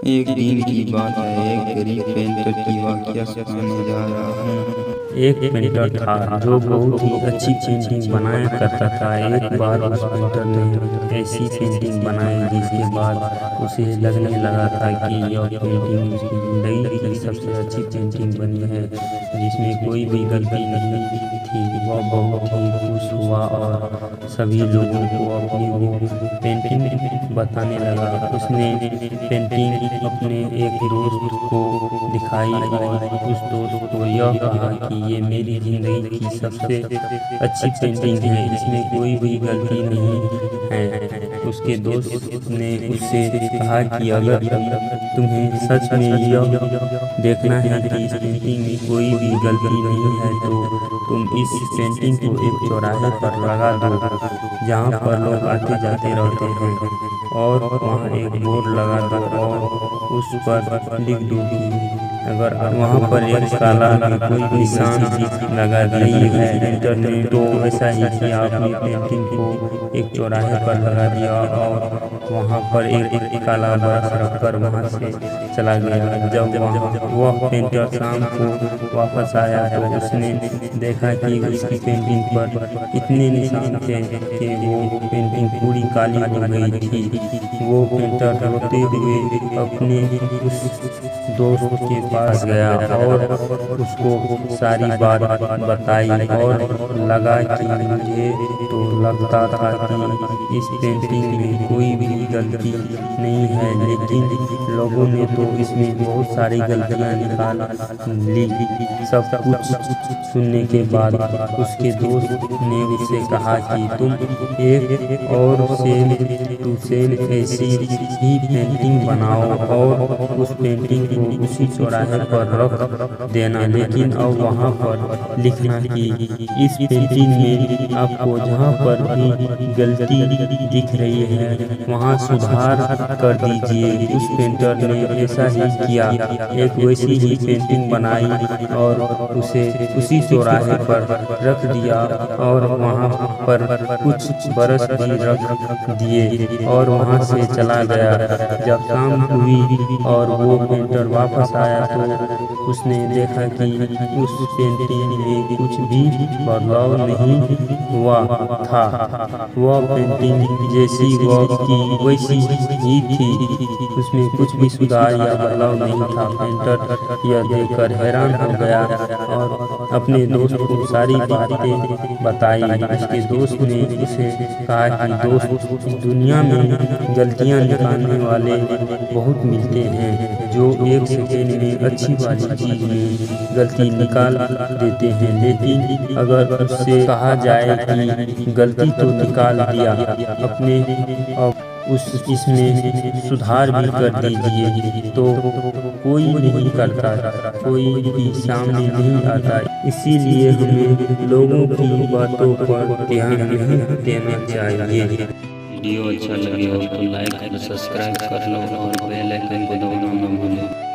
एक दिन की बात है, एक गरीब पेंटर की वाकया सुनाने जा रहा हूँ। एक पेंटर था जो बहुत ही अच्छी पेंटिंग बनाया करता था। एक बार उस पेंटर ने ऐसी पेंटिंग बनाई जिसके बाद उसे लगने लगा था कि यह पेंटिंग उसकी ज़िंदगी की सबसे अच्छी पेंटिंग बनी है, जिसमें कोई भी गलती नहीं थी। वह बहुत ही खुश हुआ और सभी लोगों को अपनी वो पेंटिंग बताने लगा। उसने पेंटिंग अपने एक दोस्त को दिखाई और उस दोस्त को यह कहा कि ये मेरी ज़िंदगी की सबसे अच्छी पेंटिंग है, इसमें कोई भी गलती नहीं है। उसके दोस्त ने उससे कहा कि अगर तुम्हें सच में यह देखना है कि इस पेंटिंग में कोई भी गलती नहीं है तो तुम इस पेंटिंग को एक चौराहे पर लगा दो जहाँ पर लोग आते जाते रहते हैं, और वहाँ एक बोर्ड लगा दो और उस पर लिख दो कि अगर वहाँ पर एक काला कोई निशान लगा दिया है पेंटर ने, तो ऐसा ही किया, अपनी पेंटिंग को एक चौराहे पर लगा दिया और वहाँ पर एक काला बरस रखकर वहाँ से चला गया। जब वह पेंटर शाम को वापस आया तो उसने देखा कि उसकी पेंटिंग पर इतने निशान थे कि वो पेंटिंग पूरी काली हो गई थी। वो पेंटर रोते हुए अपने उस दोस्त के पास गया और उसको सारी बात बताई और लगा कि मुझे तो लगता था कि इस पेंटिंग में कोई भी गलती नहीं है, लेकिन लोगों ने तो इसमें बहुत सारी गलतियां निकाल ली। सब कुछ सुनने के बाद उसके दोस्त ने उससे कहा कि तुम एक और सेम ऐसी ही पेंटिंग बनाओ और उस पेंटिंग को उसी चौराहे पर रख देना, लेकिन अब वहाँ पर लिखना कि इस पेंटिंग में आपको जहाँ पर भी गलती दिख रही है वहाँ सुधार कर दीजिए। उस पेंटर ने ऐसा ही किया, एक वैसी ही पेंटिंग बनाई और उसे उसी चौराहे पर रख दिया और वहाँ पर कुछ बरस भी रख दिए और वहाँ से चला गया। जब शाम हुई और वो पेंटर वापस आया तो उसने देखा कि उस पेंटिंग में कुछ भी बदलाव नहीं हुआ था। वह पेंटिंग जैसी वह की वैसी ही थी, उसमें कुछ भी सुधार या बदलाव नहीं था। पेंटर यह देखकर हैरान हो गया और अपने दोस्त को सारी बातें बताई। उसके दोस्त ने उसे कहा कि दोस्त, इस दुनिया में गलतियां निकालने वाले बहुत मिलते हैं जो एक सेकेंड में अच्छी वाली चीज में गलती निकाल देते हैं, लेकिन अगर उससे कहा जाए कि गलती तो निकाल दिया अपने अब इसमें सुधार भी कर दीजिए, तो कोई नहीं करता, कोई भी सामने नहीं आता। इसीलिए हमें लोगों की बातों पर ध्यान नहीं देना चाहिए। वीडियो अच्छा लगे हो तो लाइक और सब्सक्राइब कर लो और बेल आइकन को दबाना न भूलो।